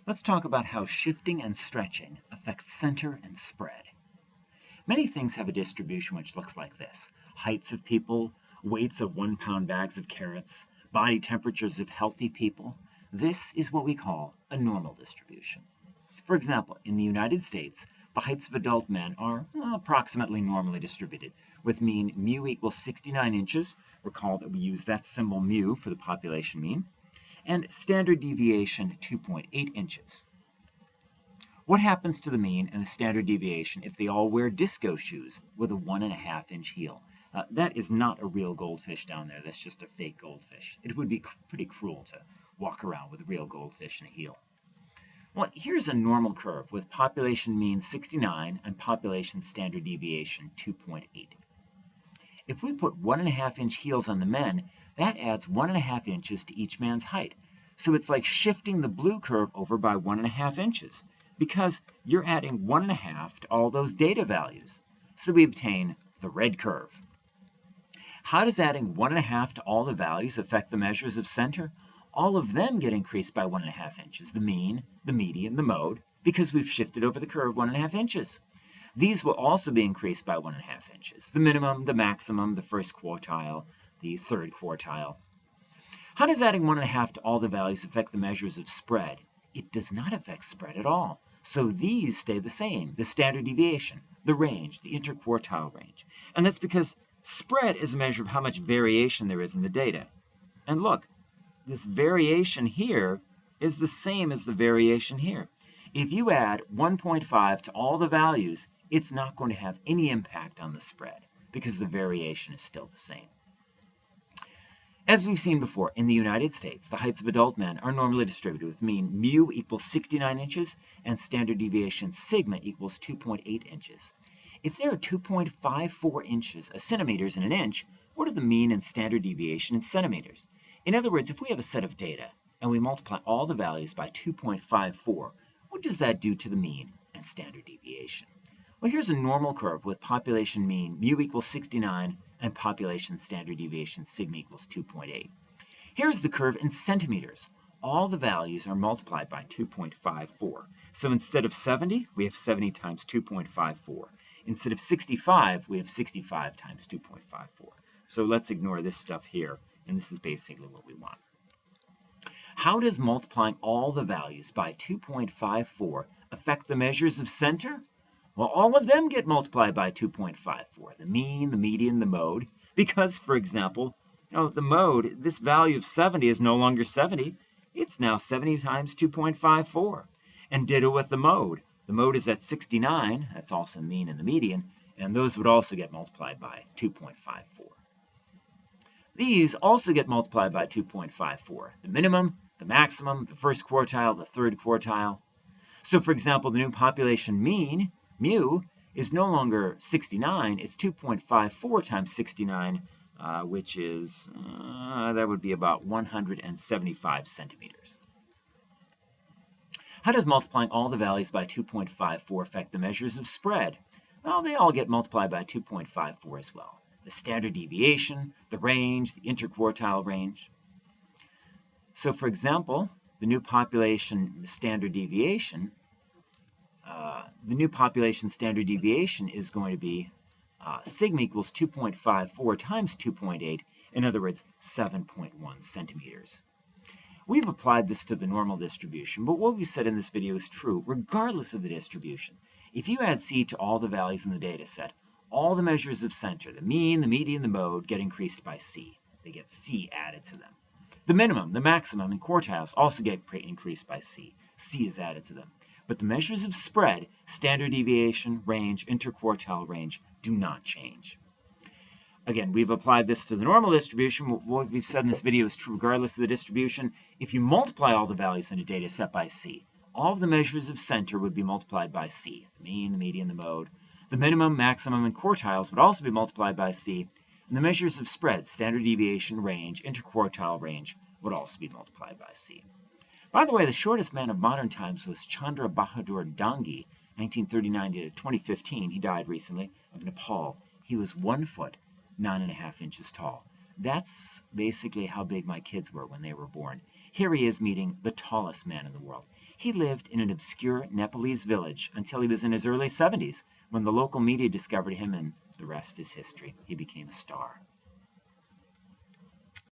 Let's talk about how shifting and stretching affects center and spread. Many things have a distribution which looks like this: heights of people, weights of 1-pound bags of carrots, body temperatures of healthy people. This is what we call a normal distribution. For example, in the United States, the heights of adult men are approximately normally distributed, with mean mu equals 69 inches. Recall that we use that symbol mu for the population mean, and standard deviation 2.8 inches. What happens to the mean and the standard deviation if they all wear disco shoes with a 1.5-inch heel? That is not a real goldfish down there. That's just a fake goldfish. It would be pretty cruel to walk around with a real goldfish in a heel. Well, here's a normal curve with population mean 69 and population standard deviation 2.8. If we put 1.5-inch heels on the men, that adds 1.5 inches to each man's height. So it's like shifting the blue curve over by 1.5 inches, because you're adding 1.5 to all those data values. So we obtain the red curve. How does adding 1.5 to all the values affect the measures of center? All of them get increased by 1.5 inches, the mean, the median, the mode, because we've shifted over the curve 1.5 inches. These will also be increased by 1.5 inches, the minimum, the maximum, the first quartile, the third quartile. How does adding 1.5 to all the values affect the measures of spread? It does not affect spread at all. So these stay the same, the standard deviation, the range, the interquartile range. And that's because spread is a measure of how much variation there is in the data. And look, this variation here is the same as the variation here. If you add 1.5 to all the values, it's not going to have any impact on the spread because the variation is still the same. As we've seen before, in the United States, the heights of adult men are normally distributed with mean mu equals 69 inches and standard deviation sigma equals 2.8 inches. If there are 2.54 centimeters in an inch, what are the mean and standard deviation in centimeters? In other words, if we have a set of data and we multiply all the values by 2.54, what does that do to the mean and standard deviation? Well, here's a normal curve with population mean mu equals 69 and population standard deviation sigma equals 2.8. Here's the curve in centimeters. All the values are multiplied by 2.54. So instead of 70, we have 70 times 2.54. Instead of 65, we have 65 times 2.54. So let's ignore this stuff here, and this is basically what we want. How does multiplying all the values by 2.54 affect the measures of center? Well, all of them get multiplied by 2.54, the mean, the median, the mode, because, for example, the mode, this value of 70 is no longer 70. It's now 70 times 2.54. And ditto with the mode. The mode is at 69. That's also mean and the median. And those would also get multiplied by 2.54. These also get multiplied by 2.54. The minimum, the maximum, the first quartile, the third quartile. So, for example, the new population mean, mu, is no longer 69. It's 2.54 times 69, which is, that would be about 175 centimeters. How does multiplying all the values by 2.54 affect the measures of spread? Well, they all get multiplied by 2.54 as well. The standard deviation, the range, the interquartile range. So, for example, the new population standard deviation is going to be sigma equals 2.54 times 2.8, in other words, 7.1 centimeters. We've applied this to the normal distribution, but what we said in this video is true regardless of the distribution. If you add C to all the values in the data set, all the measures of center, the mean, the median, the mode, get increased by C. They get C added to them. The minimum, the maximum, and quartiles also get increased by C. C is added to them. But the measures of spread, standard deviation, range, interquartile range, do not change. Again, we've applied this to the normal distribution. What we've said in this video is true regardless of the distribution. If you multiply all the values in a data set by C, all of the measures of center would be multiplied by C. The mean, the median, the mode. The minimum, maximum, and quartiles would also be multiplied by C. And the measures of spread, standard deviation, range, interquartile range, would also be multiplied by C. By the way, the shortest man of modern times was Chandra Bahadur Dangi, 1939 to 2015. He died recently, of Nepal. He was 1 foot, 9.5 inches tall. That's basically how big my kids were when they were born. Here he is meeting the tallest man in the world. He lived in an obscure Nepalese village until he was in his early 70s, when the local media discovered him, and the rest is history. He became a star.